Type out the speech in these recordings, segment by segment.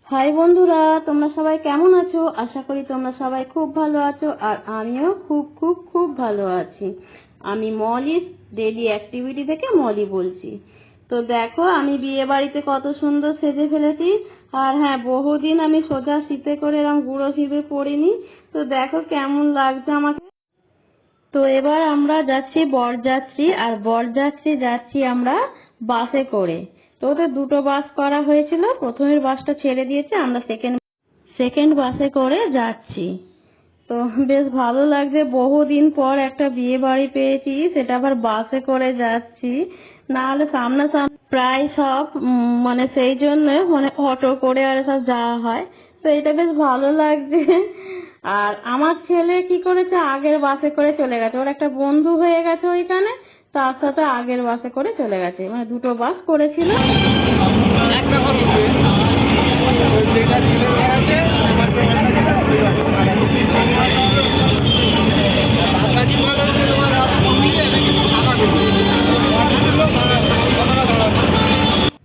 High বন্ধুরা, তোমরা সবাই কেমন আছো? আশা করি তোমরা সবাই খুব ভালো আছো, আর আমিও খুব খুব খুব ভালো আছি। আমি মলিস ডেইলি অ্যাক্টিভিটি থেকে মলি বলছি। তো দেখো, আমি বিয়ে বাড়িতে কত সুন্দর সেজে ফেলেছি। আর হ্যাঁ, বহুদিন আমি সোজা শীতে করে এরকম গুঁড়ো শীতে পরিনি। তো দেখো কেমন লাগছে আমাকে। তো এবার আমরা যাচ্ছি বরযাত্রী, আর বরযাত্রী যাচ্ছি আমরা বাসে করে। তো ওদের দুটো বাস করা হয়েছিল, প্রথমের বাসটা ছেড়ে দিয়েছে, আমরা সেকেন্ড বাসে করে যাচ্ছি। তো বেশ ভালো লাগছে, বহুদিন পর একটা বিয়ে বাড়ি পেয়েছি, সেটা আবার বাসে করে যাচ্ছি। না হলে সামনাসামনি প্রায় সব মানে সেই জন্য মানে অটো করে আর সব যাওয়া হয়। তো এটা বেশ ভালো লাগছে। আর আমার ছেলে কি করেছে, আগের বাসে করে চলে গেছে, ওর একটা বন্ধু হয়ে গেছে ওইখানে, তার সাথে আগের বাসে করে চলে গেছে, মানে দুটো বাস করেছিল।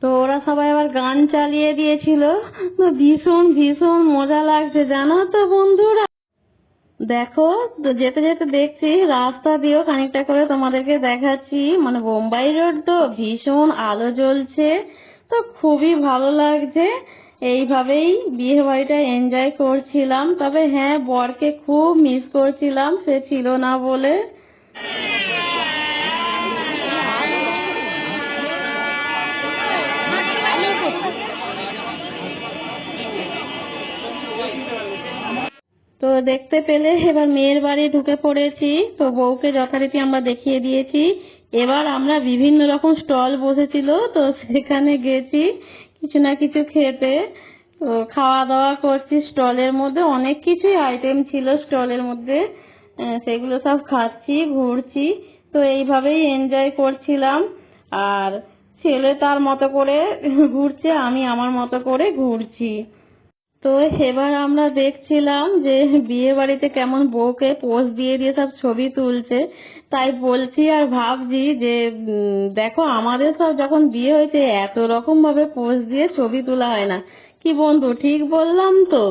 তো ওরা সবাই আবার গান চালিয়ে দিয়েছিল। তো ভীষণ ভীষণ মজা লাগছে জানো তো বন্ধুরা। দেখো, তো যেতে যেতে দেখছি রাস্তা দিয়েও খানিকটা করে তোমাদেরকে দেখাচ্ছি, মানে বোম্বাই রোড তো ভীষণ আলো জ্বলছে। তো খুবই ভালো লাগছে। এইভাবেই বিয়ে বাড়িটা এনজয় করছিলাম। তবে হ্যাঁ, বরকে খুব মিস করছিলাম, সে ছিল না বলে। তো দেখতে পেলে এবার মেয়ের বাড়ি ঢুকে পড়েছি। তো বউকে যথারীতি আমরা দেখিয়ে দিয়েছি। এবার আমরা বিভিন্ন রকম স্টল বসেছিল, তো সেখানে গেছি কিছু না কিছু খেতে। তো খাওয়া দাওয়া করছি, স্টলের মধ্যে অনেক কিছুই আইটেম ছিল স্টলের মধ্যে। সেগুলো সব খাচ্ছি, ঘুরছি। তো এইভাবেই এনজয় করছিলাম। আর ছেলে তার মতো করে ঘুরছে, আমি আমার মতো করে ঘুরছি। তো এবার আমরা দেখছিলাম যে বিয়ে বাড়িতে কেমন বউকে পোজ দিয়ে দিয়ে সব ছবি তুলছে। তাই বলছি আর ভাবছি যে দেখো, আমাদের সব যখন বিয়ে হয়েছে এত রকম ভাবে পোজ দিয়ে ছবি তোলা হয় না। কি বন্ধু, ঠিক বললাম তো?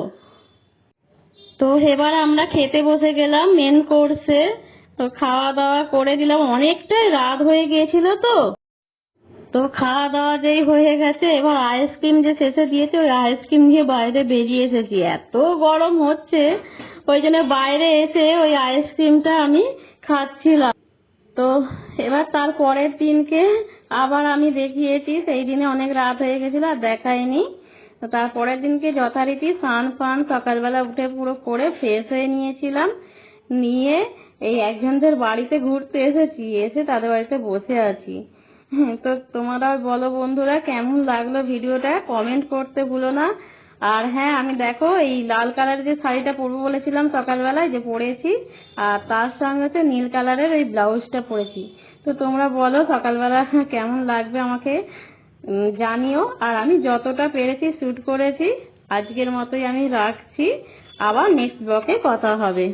তো এবার আমরা খেতে বসে গেলাম মেন কোর্সে। তো খাওয়া দাওয়া করে দিলাম, অনেকটাই রাত হয়ে গিয়েছিল তো। তো খাওয়া দাওয়া যেই হয়ে গেছে, এবার আইসক্রিম যে শেষে দিয়েছে, ওই আইসক্রিম নিয়ে বাইরে বেরিয়ে এসেছি, এত গরম হচ্ছে। ওই জন্য বাইরে এসে ওই আইসক্রিমটা আমি খাচ্ছিলাম। তো এবার তার পরের দিনকে আবার আমি দেখিয়েছি, সেই দিনে অনেক রাত হয়ে গেছিল আর দেখাইনি। তো তারপরের দিনকে যথারীতি স্নান ফান সকালবেলা উঠে পুরো করে ফ্রেশ হয়ে নিয়েছিলাম। নিয়ে এই একজনদের বাড়িতে ঘুরতে এসেছি, এসে তাদের বাড়িতে বসে আছি। তো তোমরা বলো বন্ধুরা, কেমন লাগলো ভিডিওটা, কমেন্ট করতে ভুলো না। আর হ্যাঁ, আমি দেখো এই লাল কালারের যে শাড়িটা পরবো বলেছিলাম সকালবেলায়, যে পরেছি। আর তার সঙ্গে হচ্ছে নীল কালারের এই ব্লাউজটা পরেছি। তো তোমরা বলো সকালবেলা কেমন লাগবে আমাকে জানিও। আর আমি যতটা পেরেছি শ্যুট করেছি। আজকের মতোই আমি রাখছি, আবার নেক্সট ব্লগে কথা হবে।